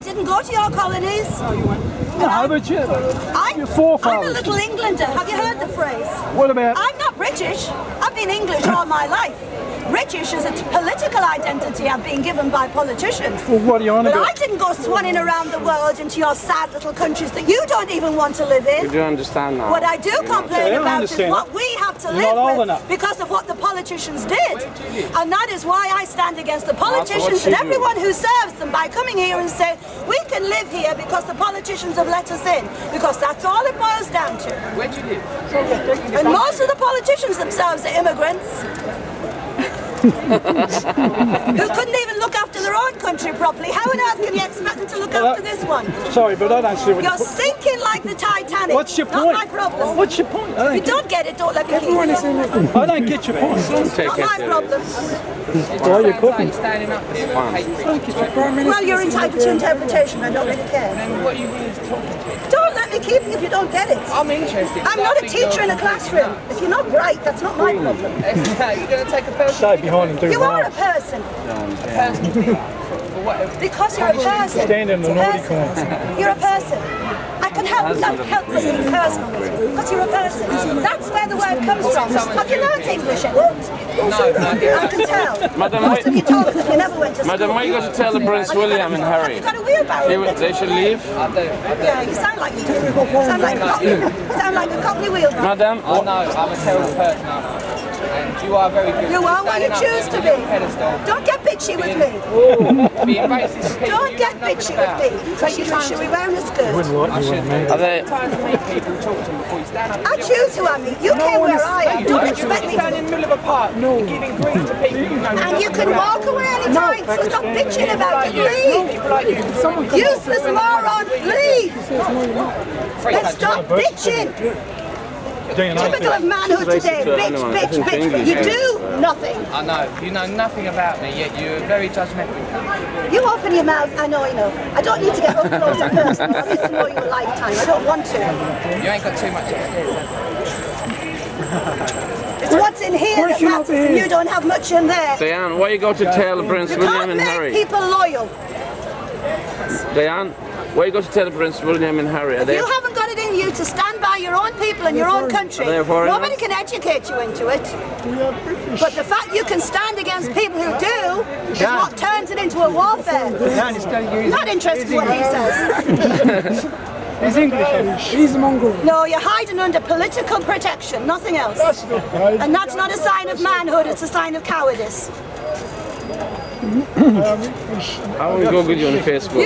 Didn't go to your colonies. No, but your I'm a forefathers. little Englander. Have you heard the phrase? What about? I'm not British. I've been English all my life. British is a political identity I've been given by politicians. Well, what are you on But about? I didn't go swanning around the world into your sad little countries that you don't even want to live in. You do understand now. What I do complain I about is understand what it. we have to You're not old live with enough. because of what the politicians did. And that is why I stand against the politicians she and do? everyone who serves them by coming here and say, we can live here because the politicians have let us in. Because that's all it boils down to. Where do you live? And most of the politicians themselves are immigrants. Who couldn't even look after their own country properly. How on earth can you expect them to look after this one? Sorry, but I don't see what You're sinking like the Titanic. What's your Not point? my problem. What's your point? If you don't get it, don't let me keep it. I don't get your point. Take Not it my serious. problem. Why are you cooking? Like standing up for hate. Well, you're entitled to interpretation. I don't really care. And what are you willing to talk to? Don't let me keep it if you don't get it. I'm interested. I'm not a teacher in a classroom. If you're not bright, that's not my problem. You're going to take a person. Stay behind and do You are a right. person. For whatever. Because you're a person. Stand in the It's a naughty person. corner. You're a person. I can help but being personal with you. Because you're a person. That's where the word comes from. Have you learned English yet? I can tell. Madam, Most of you told us that you never went to school. Madam, why you got to tell the Prince William and Harry? You got a wheelbarrow. They should leave? Yeah, you sound like you do. You sound like a cockney. You sound like a cockney wheelbarrow. Madam, I know, I'm a terrible person, I know. And you are very good. You are what you choose to be. Don't get bitchy with me. Being racist to people Don't you get know nothing bitchy with about. me. Because you should be wearing a skirt. I should. are they? Time to meet people, talk to them before you stand up. I choose who I meet. You came where I am. Don't expect me Stand in to. the middle of a park, giving grief to people you know. And you can walk away anytime, so stop bitching about it. Leave. People like you. Useless moron, leave. Let's stop bitching. Typical of manhood today. Bitch, bitch, bitch. But you do nothing. I know, you know nothing about me, yet you're very judgmental. You open your mouth, I know. I don't need to get up close and personal. I'll get to know you a lifetime. I don't want to. You ain't got too much upstairs, have you? It's what's in here that matters, and you don't have much in there. Diane, why you go to tell Prince You William can't and make Harry? people loyal. Diane, why you go to tell Prince William and Harry? Are If they? you haven't got it in you to stand by your own people and your own country, Are they foreigners? nobody can educate you into it. But the fact you can stand against people who do is what turns it into a warfare. Not interested in what he says. He's English. He's Mongol. No, you're hiding under political protection, nothing else. And that's not a sign of manhood, it's a sign of cowardice. I will Google you on Facebook.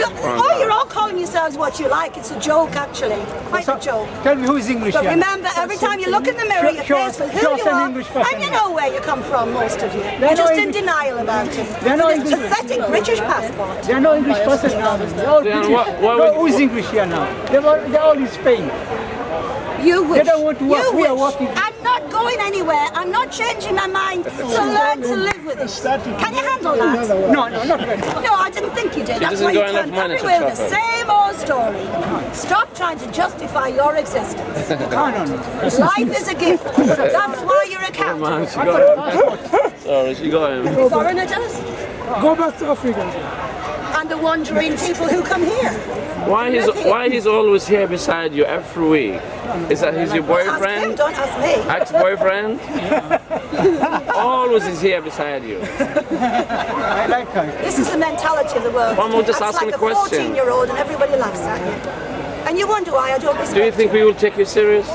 You're all calling yourselves what you like. It's a joke, actually. Quite a joke. Tell me who is English. But here. remember, every time you look in the mirror, you're faced with who you are, and you know where you come from, most of you. You're just in denial about it. They're not With this English. pathetic British passport. There are no English persons now. They're all Then British. why would- Who is English here now? They're all in Spain. You wish. don't want to work. You We are wish. working. I'm not going anywhere. I'm not changing my mind. So learn to live with it. Can you handle that? No, not really. No, I didn't think you did. That's doesn't why you got enough turned money to everywhere with the travel. same old story. Stop trying to justify your existence. Life is a gift. That's why you're a Man, captain. she got him. Sorry, she got him. Foreigner does. Go back to Africa. And the wandering people who come here. Why he's always here beside you every week? Is that he's your Ask him, boyfriend? don't ask me. Ex-boyfriend? Always is here beside you. I like her. This is the mentality of the world. Well, I'm just That's asking like a question. 14-year-old and everybody laughs at you. And you wonder why I don't respect Do you think we will take you serious?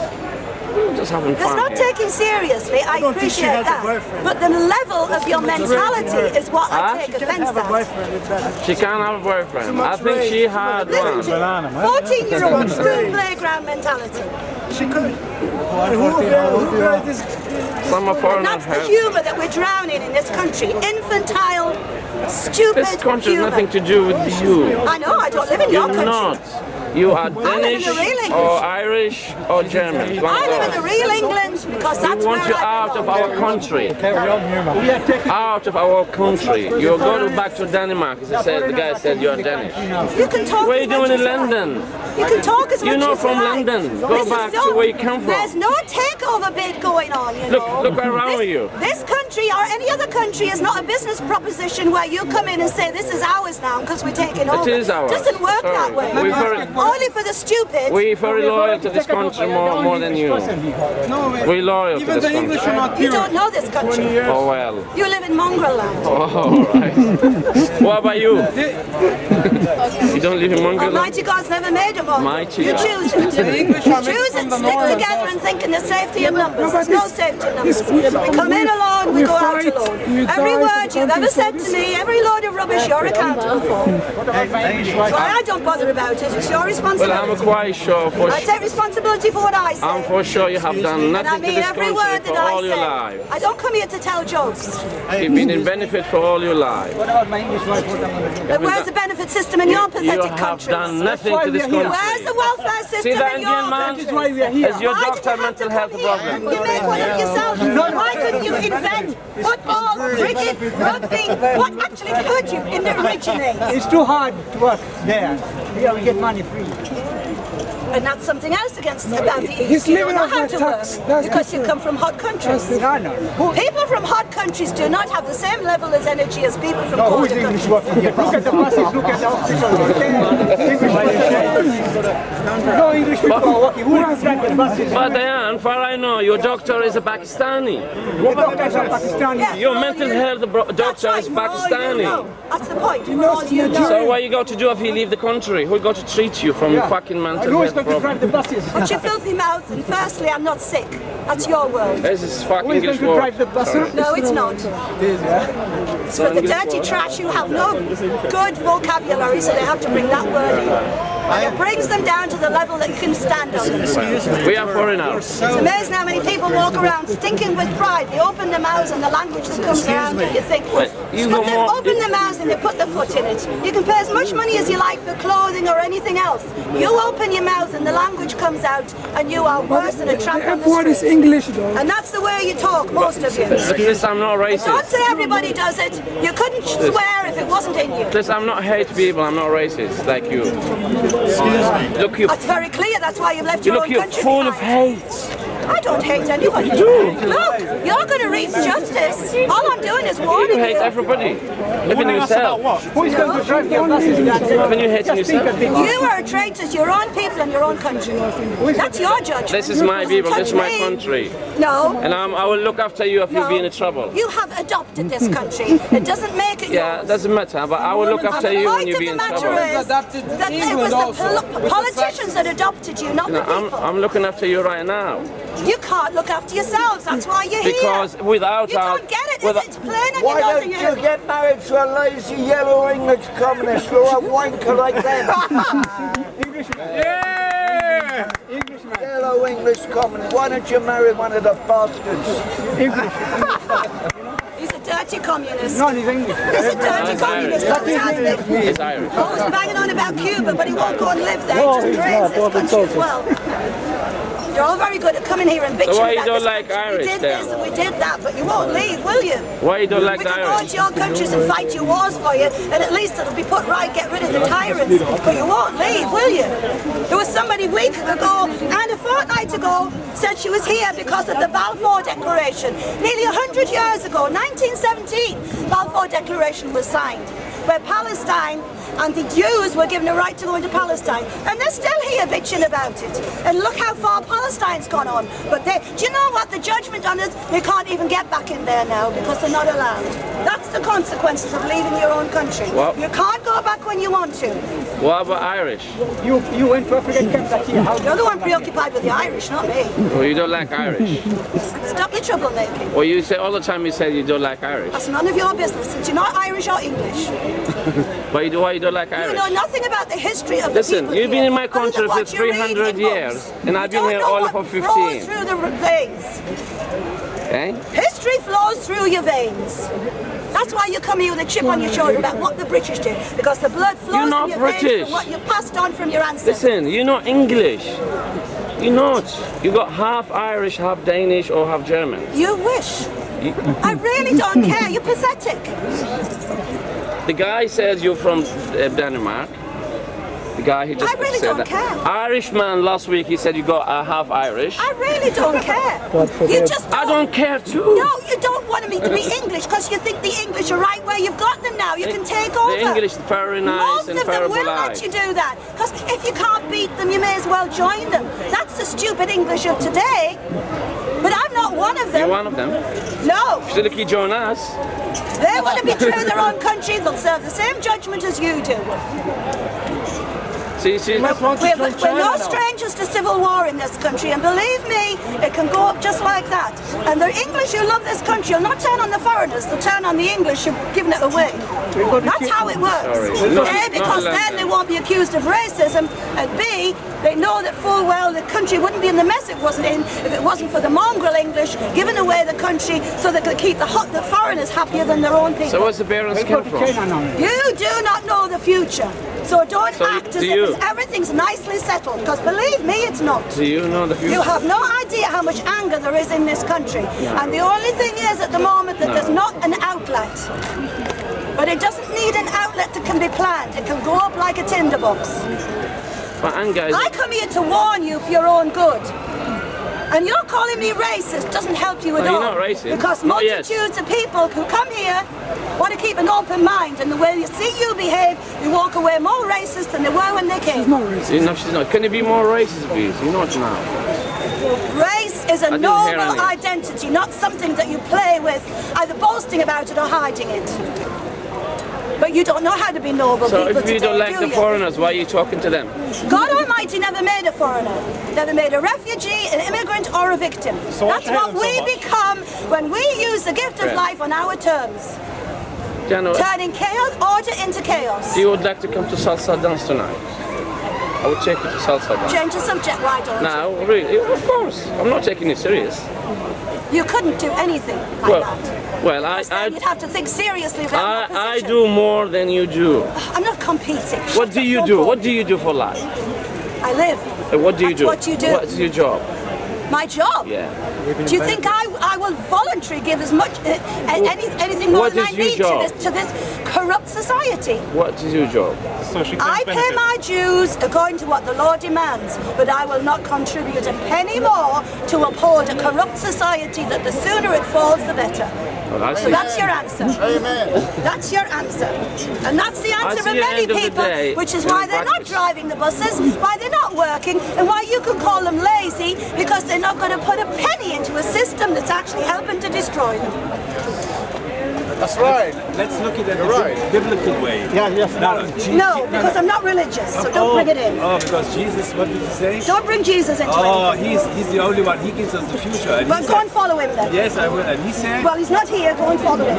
We're just having It's fun not here. taken seriously, I appreciate that. But the level of your mentality is what I take offence at. She can't have a boyfriend. I think she had Listen one. to me. 14-year-old school playground mentality. Some of And foreigners that's the have. humour that we're drowning in this country. Infantile, stupid This country has humour. nothing to do with you. I know, I don't live in your You're country. not. You are live in Danish the real English. or Irish or German. One I live in of the those. real England because We that's want where you I out of belong. our country. Carry on here, man. We are taking Out of our country. You go back to Denmark. As I said, the guy said you're Danish. You can talk. What are as you much doing in as you like. London? You can talk as You're much not as from you like. London. Go This is back to where you come from. There's no takeover bid going on, you know. Look around this, you. This country or any other country is not a business proposition where you come in and say this is ours now because we're taking over. is ours. Doesn't work Sorry. that way. We're very- Only for the stupid. We're very loyal to this country more than you. We're loyal to Even this the English country. are not You pure. don't know this country. Oh well. You live in mongrel land. Oh, all right. What about you? You don't live in Mongolia? Almighty God's never made a mongrel. Mighty You God. choose it. The English are made Choose from it, the stick north. together and think in the safety of numbers. but There's no this- safety in numbers. this- We come in alone, we we go out fight, alone. we Every die word for the you've ever country, said so to me, every load of rubbish you're accountable for. So I don't bother about it. It's your Well, I'm responsibility. quite sure for I take responsibility for what I say. I'm for sure you have done And I nothing to mean this every country word for that all I your say. life. I don't come here to tell jokes. You've been in benefit for all your life. What about my English wife? What am I gonna do? But where's the benefit system in your You pathetic have countries? done nothing why to we this are here. country. Where's the welfare system See that in Indian your man? countries? That is why we are here. Is your Why did doctor you have mental to health come here? problem? You make one up yourself. Why couldn't you invent football, cricket, rugby? What actually could you in the originate? It's too hard to work there. Here we get money free. And that's something else about the He's East. You don't living know off how my to tax. work That's because you different. come from hot countries. No. People from hot countries do not have the same level of energy as people from No, who colder is English countries. working here? Look at the buses, look at the hospitals. No English people are working. Who has got the buses? But Diane, far I know, your doctor is a Pakistani. The doctors are Pakistani. Yeah, Your for all mental you- health That's doctor right, is for all you Pakistani. know. That's the point. For all you know. So what you got to do if you leave the country? Who's got to treat you from fucking mental Who is health going to drive the problem? buses? Watch your filthy mouth, and firstly, I'm not sick. That's your world. This is Who fucking is going English to word. drive the buses? No, it's not. It's for the dirty trash who have no good vocabulary, so they have to bring that word in. And it brings them down to the level that you can stand on. We are foreigners. It's amazing how many people walk around stinking with pride. They open their mouths and the language that comes around and you think, you but go they more- open their mouths and they put their foot in it. You can pay as much money as you like for clothing or anything else. You open your mouth and the language comes out and you are worse than a tramp on The F word the is street. English though. And that's the way you talk, most of you. Please, I'm not Don't racist. say everybody does it. You couldn't swear if it wasn't in you. Please, I'm not hate people. I'm not racist like you. Look, you. That's very clear. That's why you've left You your look, own you're country full of behind. hate. I don't hate anybody. You do. Look, you're going to reap justice. All I'm doing is You warning hate you. everybody, even yourself. Who is going to drive the buses? Even you hate yourself. You are a traitor to your own people and your own country. That's your judgment. This is my people. This is my Touch me. country, No. and I will look after you if you No. be in trouble. You have adopted this country. It doesn't make it Yeah, yours. doesn't matter. But I will look And after the you when point you of be the in matter trouble. is Adopted that it England was the also, with the politicians that adopted you, not the people. I'm looking after you right now You can't look after yourselves. That's why you're because here. without You our, don't get it. without- It's plain on Why your nose don't and you your get married to a lazy yellow English communist or a wanker like them? Yeah! Englishman. Yellow English communist. Why don't you marry one of the bastards? He's a dirty communist. No, he's English. He's a dirty communist. Always has been. It's Irish. Always banging on about Cuba, but he won't go and live there. He just drains this country as well. You're all very good at coming here and bitching So why you about don't this like country. Irish We did then? this and we did that, but you won't leave, will you? Why you don't like We the can go Irish? into your countries and fight your wars for you, and at least it'll be put right, get rid of the tyrants. But you won't leave, will you? There was somebody a week ago and a fortnight ago said she was here because of the Balfour Declaration. Nearly 100 years ago, 1917, Balfour Declaration was signed, where Palestine and the Jews were given a right to go into Palestine. And they're still here bitching about it. And look how far Palestine's gone on. But do you know what the judgment on is? They can't even get back in there now because they're not allowed. That's the consequences of leaving your own country. What? You can't go back when you want to. What about Irish? You went to African camp that year. How You're the one preoccupied with the Irish, not me. Well, you don't like Irish. Stop your troublemaking. Well, you say all the time you say you don't like Irish. That's none of your business. Since you're not Irish or English. Why you don't like You Irish? know nothing about the history of the Listen, people you've been here, in my other than country for what you read 300 in years, books. and I've been You here don't know only what for flows 15. through the veins. Eh? History history flows through your veins. That's why you come here with a chip on your shoulder about what the British did, because the blood flows You're not in your British. veins from what you passed on from your ancestors. Listen, you're not English. You're not. You got half Irish, half Danish, or half German. You wish. I really don't care. You're pathetic. The guy says you're from Denmark. The guy who just I really said don't that. care. Irishman last week, he said you got half Irish. I really don't care. You just I don't care too. No, you don't want me to be English because you think the English are right where you've got them now. You can take over. The English are very nice Most and of them very will polite. let you do that. Because if you can't beat them, you may as well join them. That's the stupid English of today. But I'm not one of them. You're one of them. No. Silky Jonas. They want to be true to their own country. They'll serve the same judgment as you do. See, We're no strangers to civil war in this country, and believe me, it can go up just like that. And the English who love this country will not turn on the foreigners, they'll turn on the English who've given it away. That's how it works. A, because then they won't be accused of racism, and B, they know that full well the country wouldn't be in the mess it wasn't in if it wasn't for the mongrel English giving away the country so they could keep the foreigners happier than their own people. So where's the parents come from? You do not know the future. So don't act as if everything's nicely settled, because believe me, it's not. Do you know the future? You have no idea how much anger there is in this country. And the only thing is at the moment that there's not an outlet. But it doesn't need an outlet that can be planned. It can go up like a tinderbox. But anger is... I come here to warn you for your own good. And you're calling me racist doesn't help you at all. You're not racist. Because Not yet. multitudes of people who come here want to keep an open mind, and the way you see you behave, you walk away more racist than they were when they came. No, she's not. Can you be more racist, please? You're not now. Race is a noble identity, not something that you play with, either boasting about it or hiding it. But you don't know how to be noble So people if you today, don't like do the you? foreigners, why are you talking to them? God Almighty never made a foreigner, never made a refugee, an immigrant, or a victim. That's what we become when we use the gift of life on our terms. Jano, Turning chaos, order into chaos. you would like to come to salsa dance tonight? I would take you to salsa dance. Change the subject, why don't you? Now, really, of course. I'm not taking you serious. You couldn't do anything like that. Well, Then you'd have to think seriously about I position. do more than you do. I'm not competing. What do you do? What do you do for life? I live. What do you do? What you do. What's your job? My job? Yeah. Do you think I will voluntarily give as much, anything more What than I is your need job? to this corrupt society? What is your job? I pay my dues according to what the law demands, but I will not contribute a penny more to uphold a corrupt society that the sooner it falls, the better. Well, I So see. that's your answer. Amen. That's your answer. And that's the answer see of at many the end of the people, day, which is in why they're not practice. driving the buses, why they're not working, and why you can call them lazy, because they're not going to put a penny into a system that's actually helping to destroy them. That's right. Let's look at it You're right. biblical way. No, because I'm not religious, so don't bring it in. Oh, because Jesus, what did he say? Don't bring Jesus into Oh, anything. he's the only one. He gives us the future. And Well, he go said, and follow him then. yes, I will. And he said, Well, he's not here, go and follow him.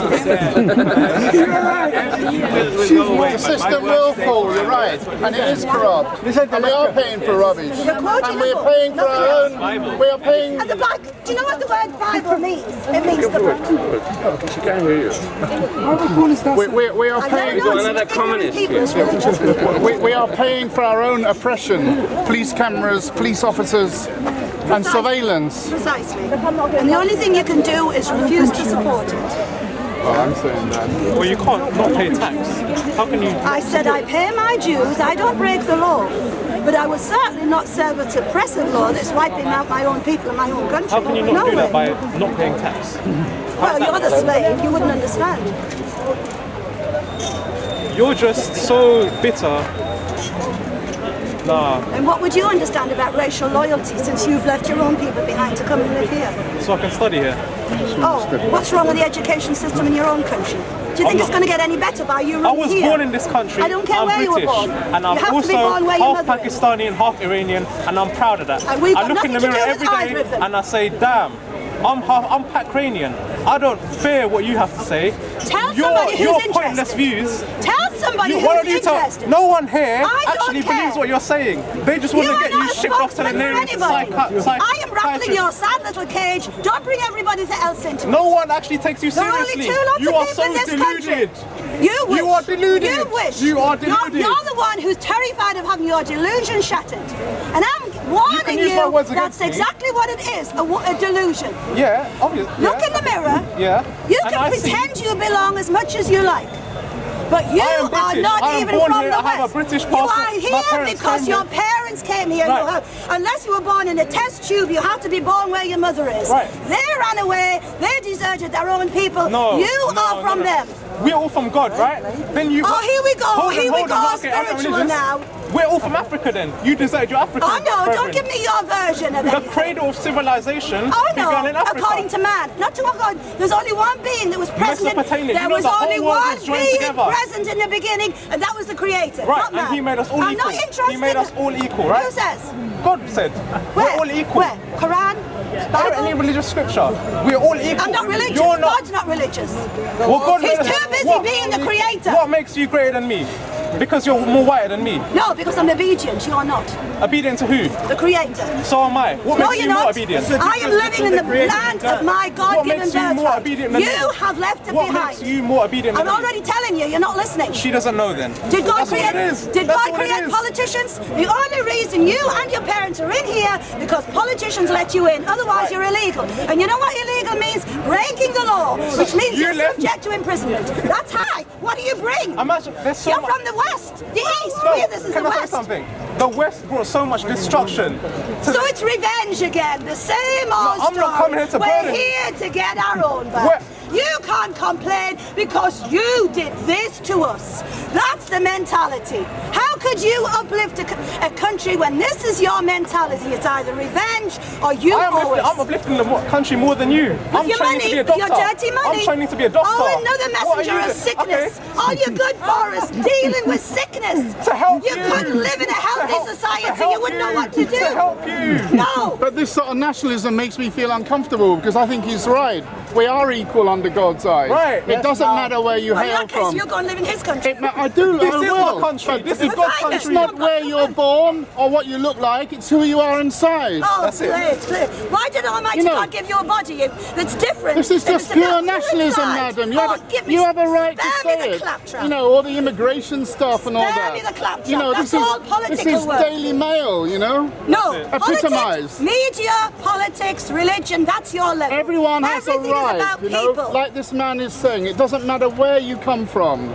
The system will fall, you're right. And it is corrupt. And we are paying for rubbish. You're quoting And we're a book, paying for nothing our else. own. We are paying. And the Bible, do you know what the word Bible means? It means the book. She can't hear you. We are I paying. don't know, another it's communist ignorant people, it's religious people. We are paying for our own oppression. Police cameras, police officers, and surveillance. Precisely. And the only thing you can do is refuse to support it. Oh, I'm saying that. Well, you can't not pay tax. How can you? I said I pay my dues, I don't break the law. But I will certainly not serve a suppressive law that's wiping out my own people and my own country. How can you not No do that way. by not paying tax? Well, you're the slave, you wouldn't understand. You're just so bitter. Nah, And what would you understand about racial loyalty since you've left your own people behind to come and live here? so I can study here. Oh, what's wrong with the education system in your own country? Do you think it's going to get any better by you I running was here? born in this country. I don't care I'm where British, you were born. and You I'm have to be also born where your half mother is. Pakistani and half Iranian, and I'm proud of that. And we've I got look in the nothing to mirror do every with either day of them. and I say, damn, I'm Pakistani. I don't fear what you have to say. Tell somebody who's your interested. pointless views. Tell somebody why don't who's you tell? interested. No one here I don't actually care. believes what you're saying. They just want You to are get you not a shipped off to the spokesman for nearest anybody. I am rattling psychiatrist. your sad little cage. Don't bring everybody else into it. No one actually takes you There are seriously. only two lots You of are people so in this deluded. country. You wish. You are deluded. You wish. You are deluded. You're the one who's terrified of having your delusion shattered. And I'm warning use my words that's against me. exactly what it is, a delusion. Yeah, obviously. Look in the mirror. Yeah. You And can I see- pretend you belong as much as you like. But you I am are British. not I am even born from here. the I have a West. British You passport. are My here parents because came your here. parents came here. Right. Unless you were born in a test tube, you have to be born where your mother is. Right. They ran away. They deserted their own people. No. You no, are from no. them. We're all from God, right? Then you. Oh, here we go. Hold on, Here we hold on. go. Okay, I'm not Spiritual religious. now. We're all from Africa then. You deserted your African. Oh no, brethren. don't give me your version of The anything. cradle of civilization Oh began in no, Africa. according to man, not to God. There's only one being that was present. Mesopotamia, There you know was the whole only world one was joined being together. present in the beginning, and that was the Creator. Right, not and man. He made us all I'm equal. not interested. He made us all equal, right? Who says? God said, Where? we're all equal. Where? Quran? I don't any Bible? religious scripture. We're all equal. I'm not religious. You're not. God's not religious. Well, God He's made us- too busy what- being the Creator. What makes you greater than me? Because you're more whiter than me. No, because I'm obedient. You're not. Obedient to who? The Creator. So am I. What No, makes you're you more not. obedient? I am living in the land of my What God-given makes you more birthright. obedient than You me? have left it What behind. makes you more obedient I'm than me? already telling you, you're not listening. She doesn't know then. Did God That's what create? it is. Did That's God what it create is. politicians? The only reason you and your parents are in here because politicians let you in. Otherwise, you're illegal. And you know what illegal means? Breaking the law, which means You you're left- subject to imprisonment. That's high. What do you bring? Imagine there's so You're much. from the West, the East. No, Here, this is can the I say West. something? The West brought so much destruction. To So it's revenge again, the same old I'm story. not coming here to We're burn it. here to get our own back. Where- You can't complain because you did this to us. That's the mentality. How could you uplift a country when this is your mentality? It's either revenge or you owe us. I'm uplifting the country more than you. I'm Your training money, to be a doctor. your dirty money. I'm training to be a doctor. Oh, another What are messenger you of doing? sickness. Okay. All you're good for is dealing with sickness. To help you. You couldn't live in a To healthy help- society. to help You wouldn't know what to do. To help you. No. But this sort of nationalism makes me feel uncomfortable because I think he's right. We are equal under God's eyes. Right. It doesn't matter where you Well, in hail that case, from. you're going to live in his country. I do. This I is will. my country. But This is Well, God's fine, it's country. not where you're born or what you look like. It's who you are inside. Oh, That's it. clear. Why did Almighty You know, God give you a body that's different? This is If just it's pure about nationalism, inside? madam. Give me- You have a right to spare me say the it. claptrap. You know, all the immigration stuff and all Spare that. me the claptrap. You know, That's this all is political work. Daily Mail. You know. No, Epitomised. politics, media, politics, religion, that's your level. Everyone has a Everything is right, about you know, people. like this man is saying. It doesn't matter where you come from.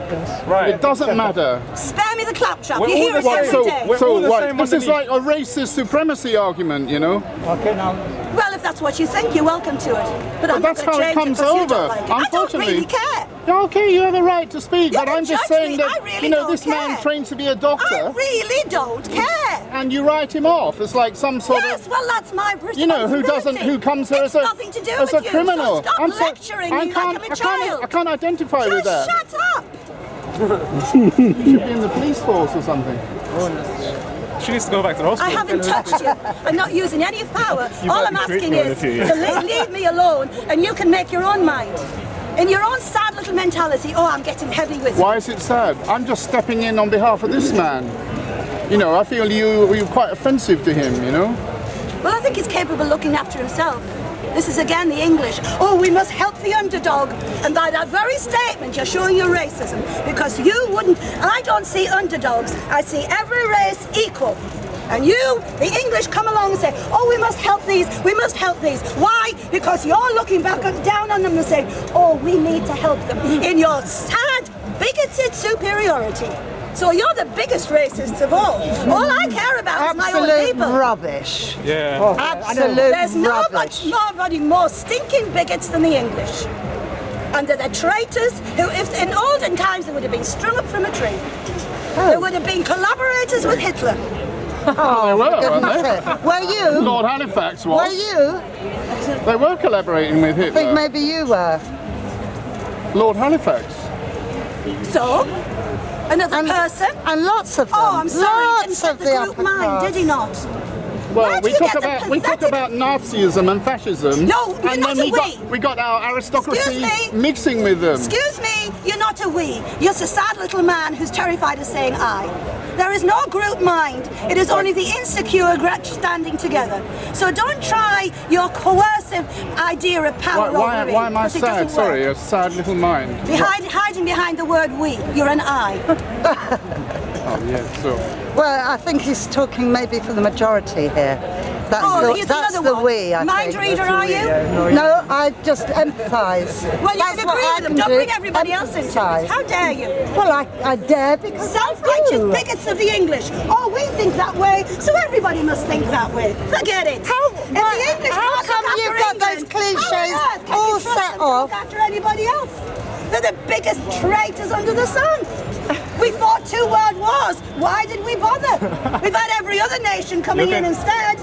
Right. It doesn't matter. Spare me the claptrap. We're You all hear the it same. every So, day. We're all the what, same this is like underneath. a racist supremacy argument, you know. Okay, now. Well, if that's what you think, you're welcome to it. But I'm that's not going to how it change comes because you don't over, like it. I don't unfortunately. really care. Yeah, okay, you have a right to speak, You but can I'm just judge saying me. that I really you know don't this man care. trained to be a I doctor, really don't care. and you write him off as like some sort Yes, of. well, that's my responsibility. You know, who comes here it's as a nothing to do as with a you, criminal. So stop I'm so- lecturing me like I'm a child. I can't identify with Just that. shut up. You should be in the police force or something. She needs to go back to the I hospital. haven't touched you. I'm not using any power. All might I'm be asking treating her is in a few to leave me alone, and you can make your own mind. In your own sad little mentality, oh, I'm getting heavy with you. Why is it sad? I'm just stepping in on behalf of this man. You know, I feel you're quite offensive to him. You know. Well, I think he's capable of looking after himself. This is again the English. Oh, we must help the underdog. And by that very statement, you're showing your racism. Because you wouldn't, I don't see underdogs. I see every race equal. And you, the English, come along and say, oh, we must help these, we must help these. Why? Because you're looking back down on them and saying, oh, we need to help them. In your sad, bigoted superiority. So you're the biggest racists of all. All I care about is my own Absolute people. rubbish. Yeah. Absolute There's rubbish. nobody more stinking bigots than the English. And they're the traitors who, if in olden times, they would have been strung up from a tree. They would have been collaborators with Hitler. Oh, they were, weren't Goodness they? sake. Were you? Lord Halifax Were was. you? They were collaborating with I think Hitler. maybe you were. Lord Halifax. So, another person. And lots of them. Oh, I'm sorry, he didn't Lots set of the the group upper mind, class. did he not? Well, Where do we you talk get the about we talk pathetic- about Nazism and fascism. No, you're and not then a we got our aristocracy Excuse me? mixing with them. Excuse me, you're not a we. You're just a sad little man who's terrified of saying I. There is no group mind. It is only the insecure standing together. So don't try your coercive idea of power Why over me, am I 'cause it sad? doesn't Sorry, work. a sad little mind. Hiding behind the word we. You're an I. Oh yeah, so. Well, I think he's talking maybe for the majority here. Here's That's another the one. we, I Mind think. reader, are you? No, I just empathise. Well, you That's can what agree I with them. can Don't do, bring everybody else into empathise. it. How dare you? Well, I dare because I Self-righteous do. bigots of the English. Oh, we think that way, so everybody must think that way. Forget it. How If the English how can't come look you've after got those England, cliches how on earth can all you trust set them to off? look after anybody else? They're the biggest traitors under the sun. We fought 2 world wars. Why did we bother? We've had every other nation coming in instead.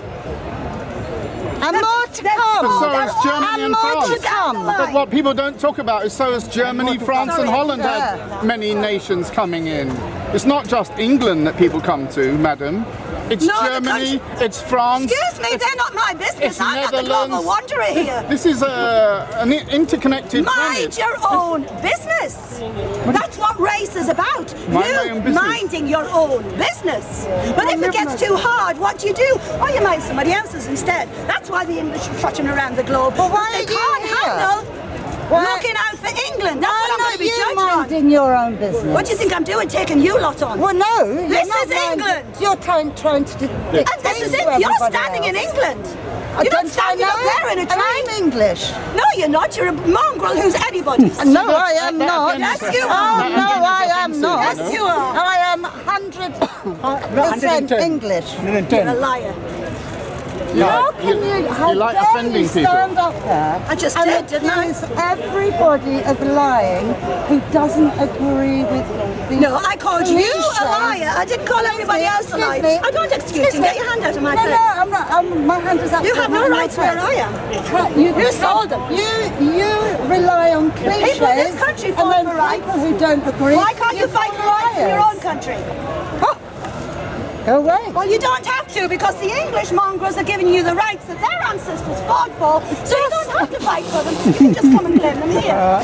And more to come. So is Germany and and more France. to come. But what people don't talk about is so has Germany, France and Sorry. Holland had many nations coming in. It's not just England that people come to, madam. It's No, the Germany, it's France. Excuse me, they're not my business. It's I'm not the global Netherlands. wanderer here. This is an interconnected Mind planet. your own business. That's what race is about. Mind my You own business. minding your own business. But if it gets too hard, what do? Oh, you mind somebody else's instead. That's why the English are trotting around the globe. But why They are you can't here? handle Why- looking out for England. That's what I'm Why going to be not you judged on. minding your own business? What do you think I'm doing, taking you lot on? Well, no. This you're not is England. You're trying to dictate And this is to it. You're everybody standing in else. England. You're not Don't I standing up know? there in a And tree. I'm English. No, you're not. You're a mongrel who's anybody's. No, I am not. Yes, you Oh, are. no, I am not. Yes, you are. I am 100% English. You're a liar. How can you like dare offending you people. stand up there I just and did, didn't I? accuse everybody of lying who doesn't agree with the No, I called you a cliches. liar. I didn't call everybody else a liar. me. I don't excuse you. Get your hand out of my No, face. no, I'm not. My hand is up. You have no behind my rights where face. I am. You sold them. You rely on cliches. people in this country and fought then for rights. people who don't agree. Why can't you fight for rights in your own country? Go away. Well, you don't have to because the English mongrels are giving you the rights that their ancestors fought for, so you don't have to fight for them. You can just come and claim them here.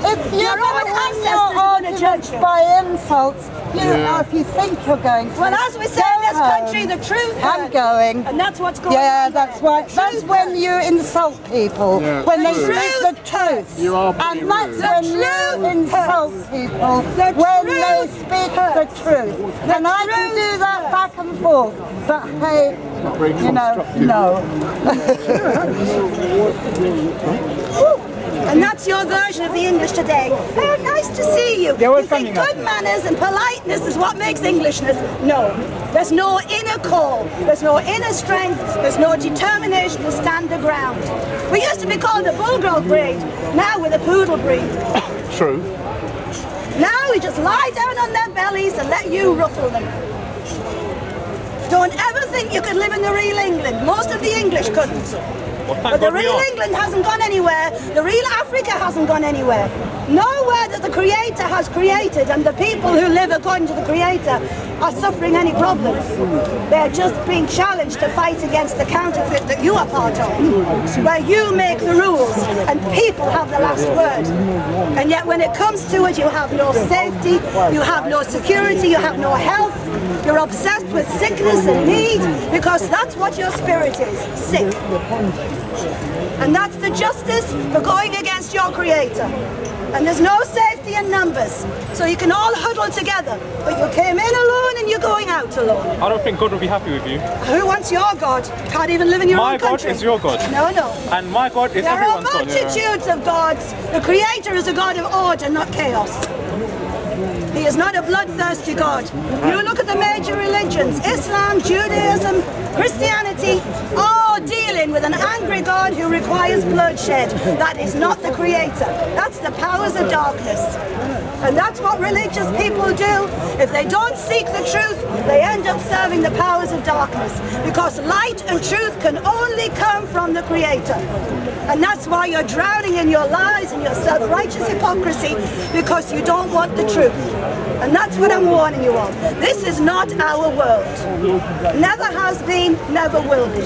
If you're Your own going to win ancestors your are gonna judge arguments you. by insults, if you think you're going to. Well, as we say in this go country, home. the truth I'm hurts. going. And that's what's going Yeah, on. that's why. That's when you insult people. Yeah, When they true. speak the truth. You are pretty And that's rude. when The you truth insult hurts. people. The When they truth speak hurts. the truth. And I can truth do that hurts. back and forth. But hey, very you know, constructive. no. And that's your version of the English today. Oh, nice to see you. They were You think coming up. good manners and politeness is what makes Englishness? No. There's no inner call. There's no inner strength. There's no determination to stand the ground. We used to be called a bullgrove breed. Now we're the poodle breed. True. Now we just lie down on their bellies and let you ruffle them. Don't ever think you could live in the real England. Most of the English couldn't. But the real England hasn't gone anywhere. The real Africa hasn't gone anywhere. Nowhere that the Creator has created and the people who live according to the Creator are suffering any problems. They're just being challenged to fight against the counterfeit that you are part of, where you make the rules and people have the last word. And yet when it comes to it, you have no safety, you have no security, you have no health. You're obsessed with sickness and need because that's what your spirit is, sick. And that's the justice for going against your Creator. And there's no safety in numbers. So you can all huddle together. But you came in alone and you're going out alone. I don't think God will be happy with you. Who wants your God? Can't even live in your My own God country. is your God. No, no. And my God is There are everyone's God. multitudes of gods. The Creator is a God of order, not chaos. He is not a bloodthirsty God. You look at the major religions, Islam, Judaism, Christianity, all dealing with an angry God who requires bloodshed. That is not the Creator. That's the powers of darkness. And that's what religious people do. If they don't seek the truth, they end up serving the powers of darkness. Because light and truth can only come from the Creator. And that's why you're drowning in your lies and your self-righteous hypocrisy, because you don't want the truth. And that's what I'm warning you of. This is not our world. Never has been, never will be.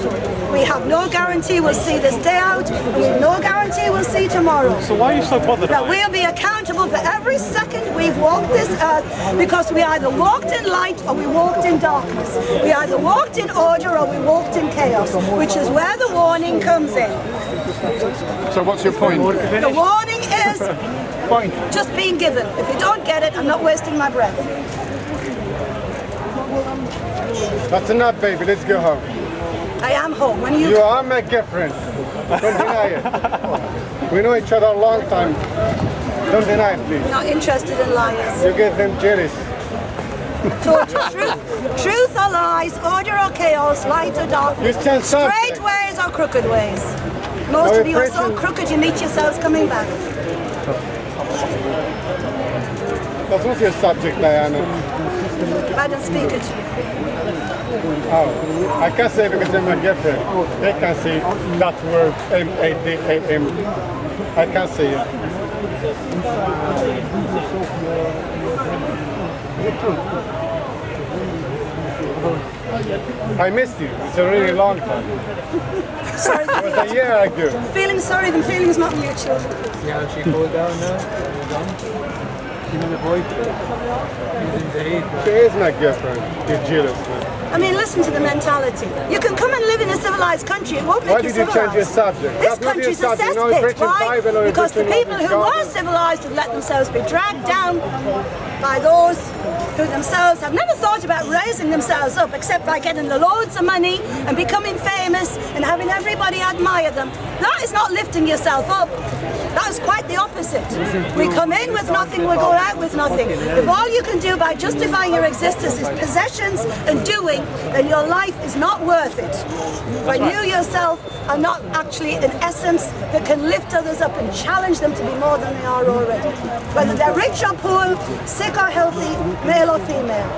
We have no guarantee we'll see this day out, and we have no guarantee we'll see tomorrow. So why are you so bothered? That we'll be accountable for every second we've walked this earth, because we either walked in light or we walked in darkness. We either walked in order or we walked in chaos, which is where the warning comes in. So what's your point? The warning is just being given. If you don't get it, I'm not wasting my breath. That's enough, baby. Let's go home. I am home. When you You are my girlfriend. Don't deny it. We know each other a long time. Don't deny it, please. not interested in liars. You get them jealous. Told you, truth or lies, order or chaos, light or darkness, You stand soft. straight ways or crooked ways. Most Are of we you are so preaching? crooked you meet yourselves coming back. That's not your subject, Diana. I don't speak it to you. Oh, I can't say because I'm my girlfriend. They can see that word M-A-D-A-M. I can't say it. I missed you. It's a really long time. Sorry, It was a year ago. feeling sorry, the feeling's not mutual. See how she cooled down now? Even the boyfriend. He's in the heat. She is my girlfriend. You're jealous, man. I mean, listen to the mentality. You can come and live in a civilized country, it won't make Why you did you civilized. change your subject? This That's not your country's a subject. No, cesspit. preaching Why? Bible or Because the preaching people who God. were civilized have let themselves be dragged down by those who themselves have never thought about raising themselves up except by getting the loads of money and becoming famous and having everybody admire them. That is not lifting yourself up. That is quite the opposite. We come in with nothing, we go out with nothing. If all you can do by justifying your existence is possessions and doing, then your life is not worth it. When you yourself are not actually an essence that can lift others up and challenge them to be more than they are already. Whether they're rich or poor, sick or healthy, male or female.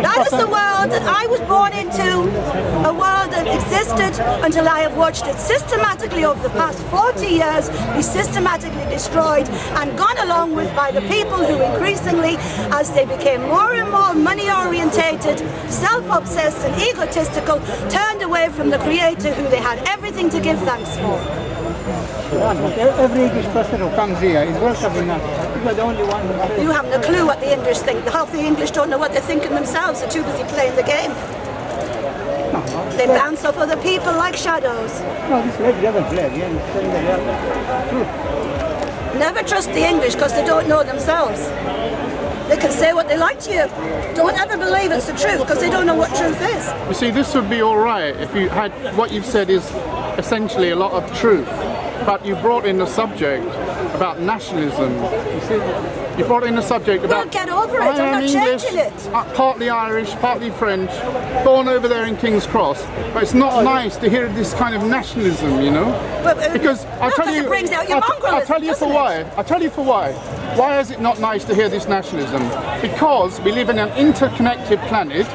That is the world that I was born into, a world that existed until I have watched it systematically over the past 40 years be systematically destroyed and gone along with by the people who increasingly, as they became more and more money orientated, self-obsessed and egotistical, turned away from the Creator who they had everything to give thanks for. Every English person who comes here is welcome enough. You are the only one who says. You haven't a clue what the English think. Half the English don't know what they're thinking themselves. They're too busy playing the game. They bounce off other people like shadows. No, this lady doesn't play. Yeah, he's saying the truth. Never trust the English because they don't know themselves. They can say what they like to you. Don't ever believe it's the truth because they don't know what truth is. You see, this would be all right if you had what you've said is essentially a lot of truth, but you brought in the subject about nationalism. You see, you brought in the subject about. Well, get over it. I I'm am not English, changing it. partly Irish, partly French, born over there in King's Cross. But it's not nice to hear this kind of nationalism, you know. Because I'll tell you, it brings out your I'll mongrel, tell you for doesn't why. it? I'll tell you for why. Why is it not nice to hear this nationalism? Because we live in an interconnected planet.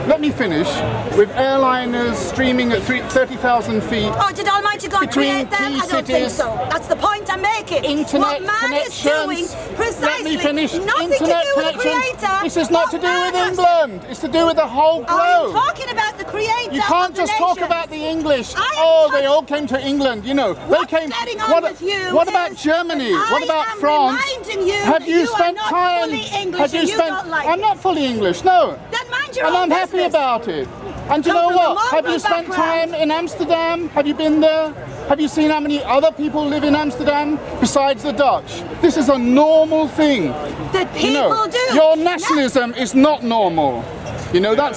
Let me finish. With airliners streaming at 30,000 feet. Oh, did Almighty God Between create them? key I don't think cities. so. That's the point I'm making. Internet what man is doing connections. precisely Let me finish. nothing Internet to do with the connections. Creator. This is not to do with England. It's to do with the whole Oh, I'm globe. talking about the Creator. You can't of the just talk nations. about the English. I am Oh, they talking- all came to England. You know, What's they came. getting on What, with you what about is Germany? that What I about am France? reminding you Have that you you are spent not time? fully English Have you and you spent? don't like I'm it. not fully English. No. Then mind your And own I'm happy business. about it. And you Come know from a what? Have you mongrel spent background. time in Amsterdam? Have you been there? Have you seen how many other people live in Amsterdam besides the Dutch? This is a normal thing. That people You know, do. your nationalism is not normal. You know, that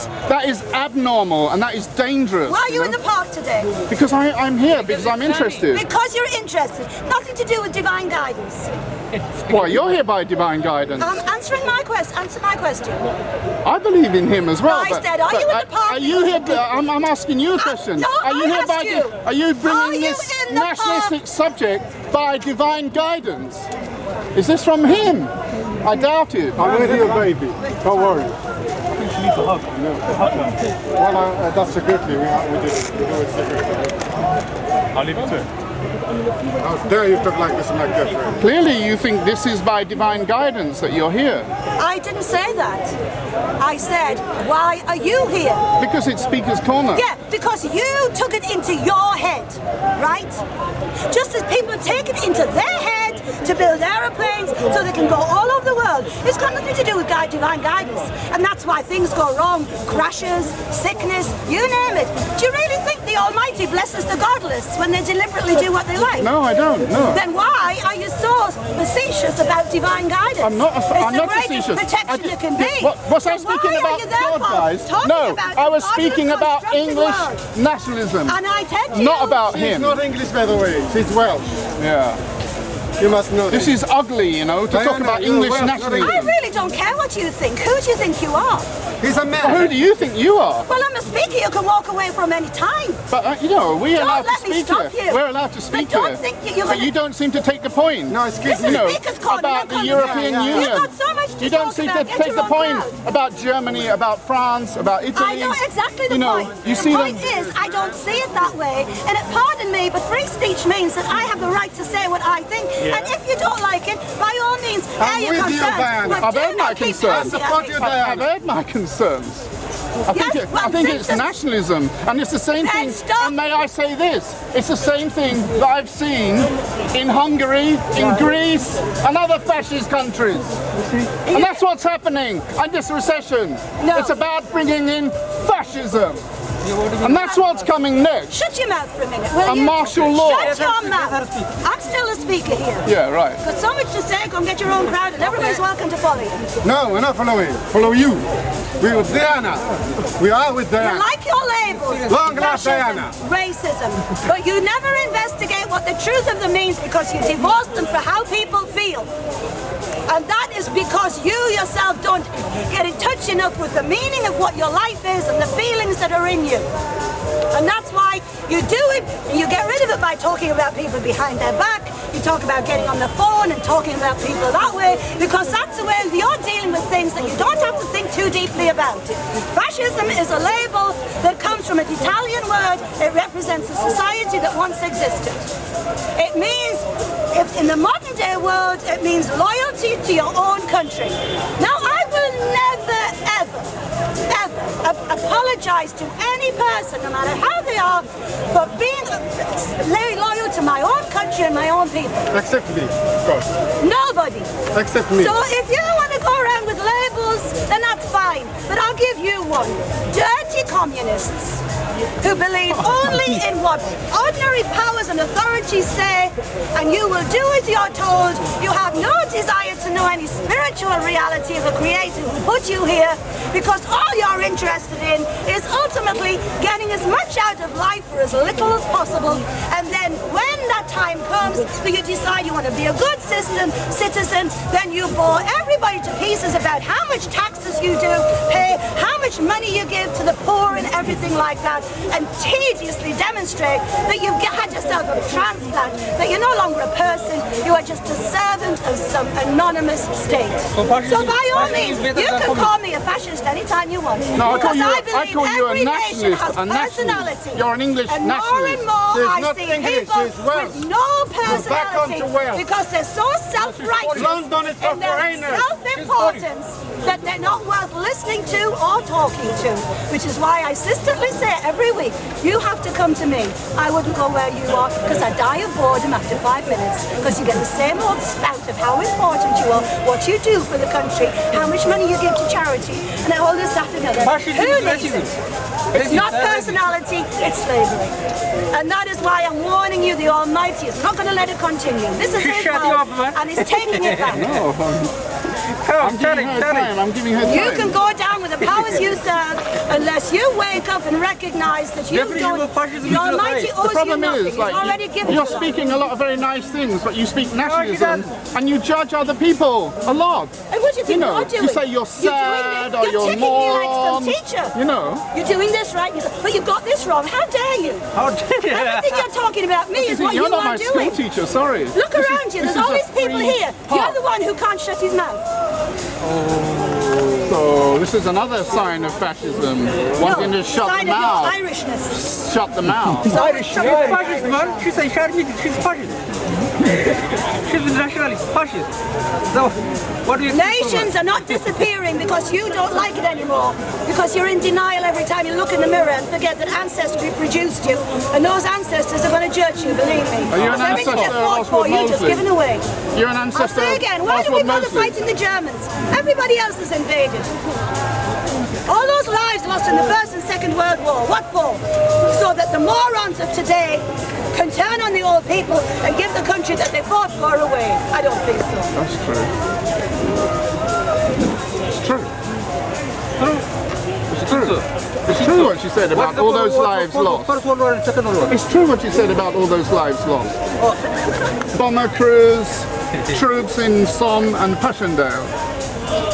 is abnormal and that is dangerous. Why are you know? in the park today? Because I'm here because I'm interested. Because you're interested. Nothing to do with divine guidance. Well, you're here by divine guidance. Answer my question. I believe in him as well. I said, are you in the park Are you here? because of I'm asking you a question. no, are you I here asked by? you. Are you Are bringing you this in the nationalistic subject by divine guidance? Is this from him? I doubt it. I'm with you, baby. Don't worry. She needs a hug. Hug her. Well, that's secretly. We do it secretly. I'll leave it to it. How dare you talk like this to my girlfriend? Clearly, you think this is by divine guidance that you're here. I didn't say that. I said, why are you here? Because it's Speaker's Corner. Yeah, because you took it into your head, right? Just as people take it into their head to build aeroplanes so they can go all over the world. It's got nothing to do with divine guidance. And that's why things go wrong. Crashes, sickness, you name it. Do you really think the Almighty blesses the godless when they deliberately do what they like? No, I don't. No. Then why are you so facetious about divine guidance? I'm not. I'm not It's the greatest facetious. protection you can be. Was I So why speaking are about you there God, for? guys? Talking No, about I was God speaking who about constructed English world. nationalism, And I tell you, not about She's him. not English, by the way. She's Welsh. Yeah. You must know This is ugly, you know, to talk Diana, about you're English Welsh, not nationalism. I really don't care what you think. Who do you think you are? He's a Who man. do you think you are? Well, I'm a speaker you can walk away from any time. But you know, we're Don't allowed to let me speak stop here. you. We're allowed to speak don't here. think you're But gonna- you don't seem to take the point. No, excuse This me. is You know, Speaker's Corner, about not the conversation. European Yeah, yeah. Union. You've got so much to You don't talk seem about. to Get take your the own point crowd. about Germany, about France, about Italy. I know exactly the you know, point. You the see point them. is, I don't see it that way. And pardon me, but free speech means that I have the right to say what I think. And if you don't like it, by all means, I'm air your with you, concerns. Diana. But I've do heard my not keep concerns. pointing I at support me. you, I've heard my concerns. I think, Yes, well, I think this it's is- nationalism, and it's the same Then thing. stop. And may I say this? It's the same thing that I've seen in Hungary, in Greece, and other fascist countries. And that's what's happening. And this recession, No. it's about bringing in fascism, and that's what's coming next. Shut your mouth for a minute, will And you? martial law. Shut your mouth. I'm still a speaker here. Yeah, right. Got so much to say, go and get your own crowd, and everybody's welcome to follow you. No, we're not following. Follow you. We're with Diana. We are with I Diana. like your labels. Long live Fascism, Diana. Racism. But you never investigate what the truth of them means because you divorce them for how people feel. And that is because you yourself don't get in touch enough with the meaning of what your life is and the feelings that are in you. And that's why you do it, and you get rid of it by talking about people behind their back. You talk about getting on the phone and talking about people that way, because that's the way you're dealing with things that you don't have to think too deeply about. Fascism is a label that comes from an Italian word. It represents a society that once existed. It means, if in the modern day world, it means loyalty to your own country. Now, I will never, ever apologize to any person, no matter how they are, for being loyal to my own country and my own people. Accept me, of course. Nobody. Accept me. So if you want to go around with labels, then that's fine. But I'll give you one. Dirty communists who believe only in what ordinary powers and authorities say, and you will do as you're told. You have no desire to know any spiritual reality of a creator who put you here, because all you're interested in is ultimately getting as much out of life for as little as possible. And then when that time comes that you decide you want to be a good citizen, then you bore everybody to pieces about how much taxes you do pay, how much money you give to the poor and everything like that, and tediously demonstrate that you've had yourself a transplant, that you're no longer a person, you are just a servant of some anonymous state. So by all means, you can call me a fascist anytime you want. No, I call because you, I I believe call you a every nation nationalist. has A personality. nationalist. You're an English And more nationalist. and more She's I not see English, people she's Welsh. with no personality to Wales. because they're so self-righteous London is for in their foreigners. self-importance that they're not worth listening to or talking to. Which is why I consistently say every week, you have to come to me. I wouldn't go where you are because I die of boredom after 5 minutes because you get the same old spout of how important you are, what you do for the country, how much money you give to charity, and all this, that, and the other. Who needs it? It's not personality, it's slavery. And that is why I'm warning you, the Almighty is not going to let it continue. This is his world, and he's taking it back. I'm giving her time. I'm giving her time. You can go down with the powers you serve unless Unless you wake up and recognize that you don't, the Almighty owes The problem you nothing. is, He's like, already given you're you that. speaking a lot of very nice things, but you speak nationalism and you judge other people a lot. And what do you think know, you're doing? you say you're sad or you're you're ticking me like moron. some teacher. You know. You're doing this right, but you got this wrong. How dare you? How dare you? Everything you're talking about me is what you You're not are my doing. school teacher, sorry. Look around you. There's all these people here. You're the one who can't shut his mouth. So this is another sign of fascism, wanting to shut sign the of your mouth. Irishness. Shut the mouth. Irish. She's fascist, man. She's a fascist. She's fascist. She's a nationalist, fascist. So, what do you think? Nations are not disappearing because you don't like it anymore. Because you're in denial every time you look in the mirror and forget that ancestry produced you. And those ancestors are going to judge you, believe me. Are you an Everything ancestor you fought of for, Oswald you just Mosley? given away. You're an I'll ancestor say of again, why do we Oswald bother Mosley. fighting the Germans? Everybody else is invaded. All those lives lost in the First and Second World War, what for? So that the morons of today can turn on the old people and give the country that they fought for away. I don't think so. That's true. It's true. It's true. It's true what she said about all those lives lost. First World War and Second World War. It's true what she said about all those lives lost. Bomber crews, troops in Somme and Passchendaele.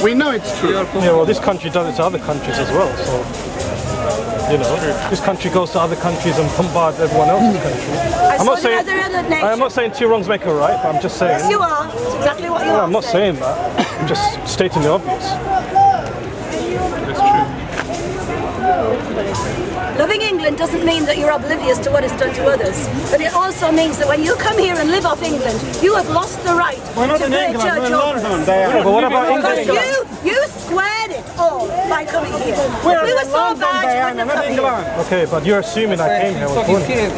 We know it's true. Yeah, well, this country does it to other countries as well. So, you know, this country goes to other countries and bombards everyone else's country. I'm not saying I'm not saying two wrongs make a right. But I'm just saying. Yes, you are. It's exactly what you No, are. I'm not saying that. I'm just stating the obvious. Loving England doesn't mean that you're oblivious to what is done to others, but it also means that when you come here and live off England, you have lost the right We're not to in play England, we're judge in over London. us. Yeah, but what about Because England? you squared it all by coming here. We're If we were in so London, bad, you Diana, wouldn't not have come England. here. Okay, but you're assuming I came here. I was born here.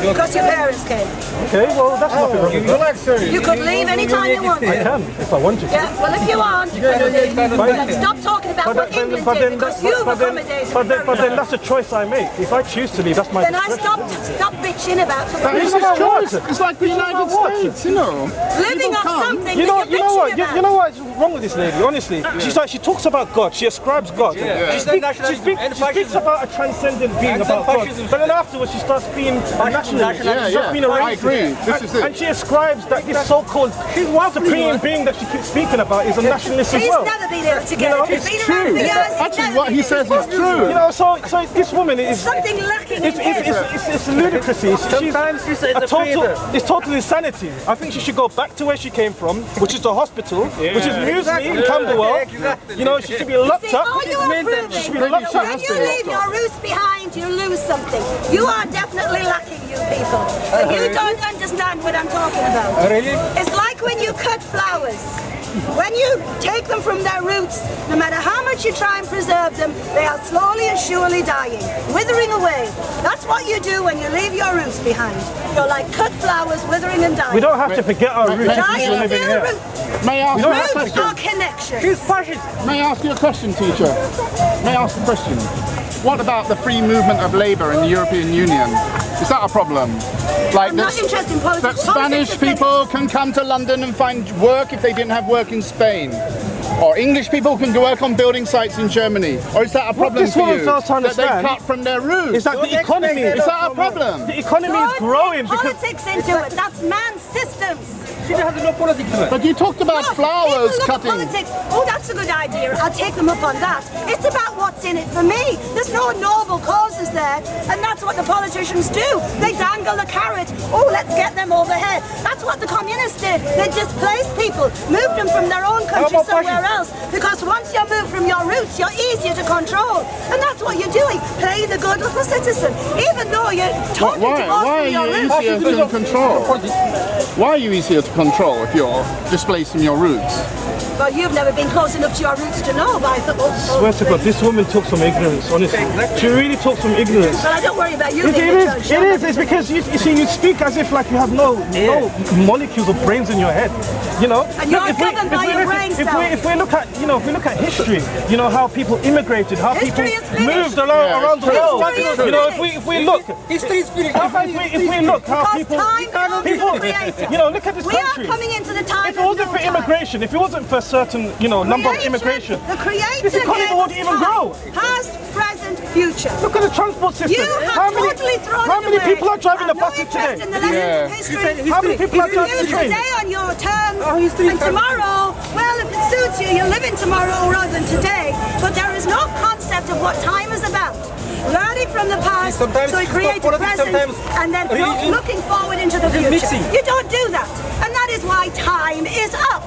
Because your parents came. Okay, well, that's nothing wrong with that. Relax, sir. You could leave any time you want. I can, if I wanted to. Yeah, well, if you want, you can leave. But stop talking about what England did because you've accommodated. But then that's a choice I make. If I choose to leave, that's my Then I discretion. stop bitching about That is about his choice. what? It's like the United States, you know. living People off come. something You know that you're what? bitching about. You know what's wrong with this lady? Honestly, she talks about God. She ascribes God. She speaks about a transcendent being about God. But then afterwards, she starts being a nationalist. Yeah, She starts being a I racist. agree. This is it. And she ascribes that this so-called supreme being that she keeps speaking about is a nationalist as He's well. never been able to get You know, it. He's it's been true. around for years. he's Actually, never what been he able says to is get it. true. You know, so this woman is. Something lacking in him. It's ludicrous. It's total insanity. I think she should go back to where she came from, which is the hospital, which is Muesli in Camberwell. You know, she should be locked See, up. all you are proving, She should be locked up. when you leave your roots behind, you lose something. You are definitely lacking, you people. But you don't understand what I'm talking about. Really? It's like when you cut flowers. When you take them from their roots, no matter how much you try and preserve them, they are slowly and surely dying, withering away. That's what you do when you leave your roots behind. You're like cut flowers, withering and dying. We don't have to forget our roots. Dying People living still, here. May I ask you a roots question? are connections. She's fascist. May I ask you a question, teacher? May I ask a question? What about the free movement of labour in the European Union? Is that a problem? Like I'm not interested in politics. that Spanish Politics is people can come to London and find work if they didn't have work in Spain? Or English people can work on building sites in Germany? Or is that a problem this for woman you? fails to That understand they cut from their roots? Is that the economy? Is that a problem? The economy is Don't growing bring because politics into it. That's man's systems. She has no politics to it. But you talked about Look, flowers people look at cutting. politics. Oh, that's a good idea. I'll take them up on that. It's about what's in it for me. There's no noble causes there, and that's what the politicians do. They dangle the carrot. Oh, let's get them overhead. That's what the communists did. They displaced people, moved them from their own country about somewhere else. Because once you're moved from your roots, you're easier to control, and that's what you're doing. Play the good little citizen, even though you're totally Why divorced are from your you roots. easier to control? Why are you easier to control if you're displaced from your roots? Well, you've never been close enough to your roots to know, but I thought, oh, swear to God, this woman talks from ignorance, honestly. She really talks from ignorance. Well, I don't worry about you It being a judge. is. It's because you see, you speak as if like you have no molecules of brains in your head. You know. And you're governed by your brain cells. If we look at history, you know how people immigrated, how History people is finished. moved around the world. History is You know, finished. if we look, History is finished. if we look how Because people, time belongs to the creator. you know, look at this We are country. coming into the time If it wasn't of for no time. immigration, if it wasn't for certain, number of immigration. The Creator This economy gave won't us even time. grow. Past, present, future. Look at the transport system. You have totally thrown how it many away. people are driving the Have no buses interest today? in the lessons of history. How many people are You driving the use train? today on your terms, history. and tomorrow, well, if it suits you, you'll live in tomorrow rather than today. But there is no concept of what time is about. Learning from the past, Sometimes so we it's create not the politics, present, sometimes and then religion. looking forward into the future. mixing. You don't do that, and that is why time is up.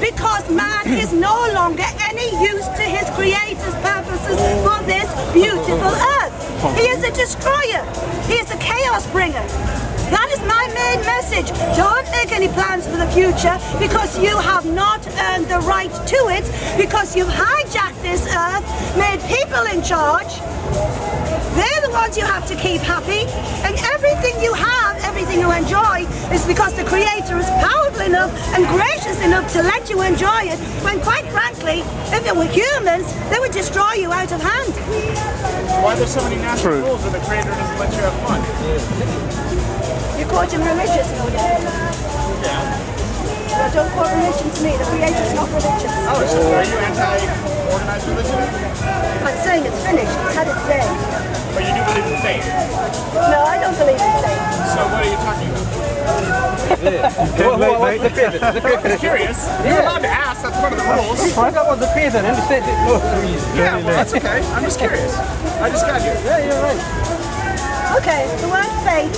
Because man is no longer any use to his Creator's purposes for this beautiful earth. He is a destroyer. He is a chaos bringer. That is my main message. Don't make any plans for the future because you have not earned the right to it, because you've hijacked this earth, made people in charge. They're the ones you have to keep happy, and everything you have, everything you enjoy, is because the Creator is powerful enough and gracious enough to let you enjoy it, when quite frankly, if it were humans, they would destroy you out of hand. Why are there so many national rules that the Creator doesn't let you have fun? You're quoting religious, no doubt. Well, don't quote religion to me. The Creator's not religious. Oh, so are you anti-organized religion? I'm saying it's finished. It's had its day. But you do believe in faith? No, I don't believe in faith. So what are you talking about? The I'm just curious. You're allowed to ask, that's one of the rules. Talk about the Creator and understand it. No, Yeah, well, that's okay. I'm just curious. I just got here. yeah, you're right. Okay, the word faith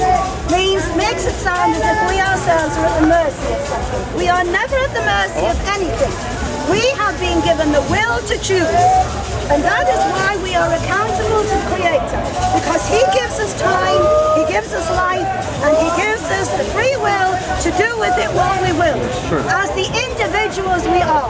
makes it sound as if we ourselves are at the mercy of something. We are never at the mercy of anything. We have been given the will to choose. And that is why we are accountable to the Creator. Because He gives us time, He gives us life, and He gives us the free will to do with it what we will. As the individuals we are.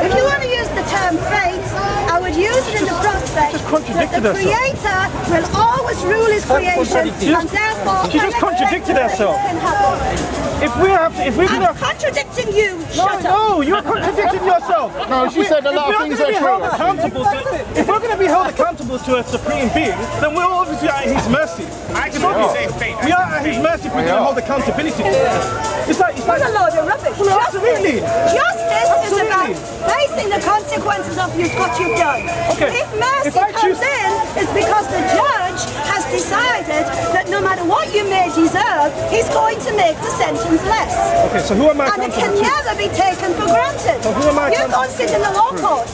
If you want to use the term fate, I would use it in the prospect that the Creator will always rule His creation, and therefore She just contradicted herself. can happen. If we're I'm gonna contradicting you. Shut up. No, you're contradicting yourself. No, she said a lot of things are true. If we're going to be held accountable to a supreme being, then we're obviously at His mercy. I actually say fate. We are at His mercy if we don't hold accountability to it. It's like What a load of rubbish. Well, absolutely. Justice is about Absolutely. facing the consequences of what you've done. Okay. If mercy If I comes choose- in, it's because the judge has decided that no matter what you may deserve, he's going to make the sentence less. Okay, so who am I And it can accountable to? never be taken for granted. So who am I You go and sit in the law court.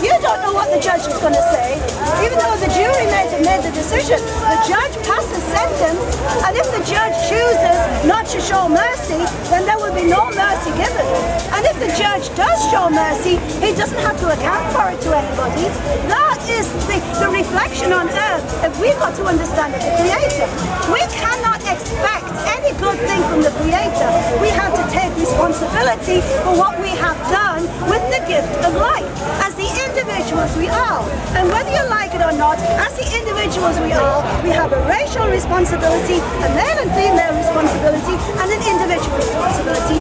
You don't know what the judge is going to say. Even though the jury may have made the decision, the judge passes sentence, and if the judge chooses not to show mercy, then there will be no mercy given. And if the judge does show mercy, he doesn't have to account for it to anybody. That is the reflection on earth. If we've got to understand it, the Creator, we cannot expect any good thing from the Creator. We have to take responsibility for what we have done with the gift of life as the individuals we are. And whether you like it or not, as the individuals we are, we have a racial responsibility, a male and female responsibility, and an individual responsibility.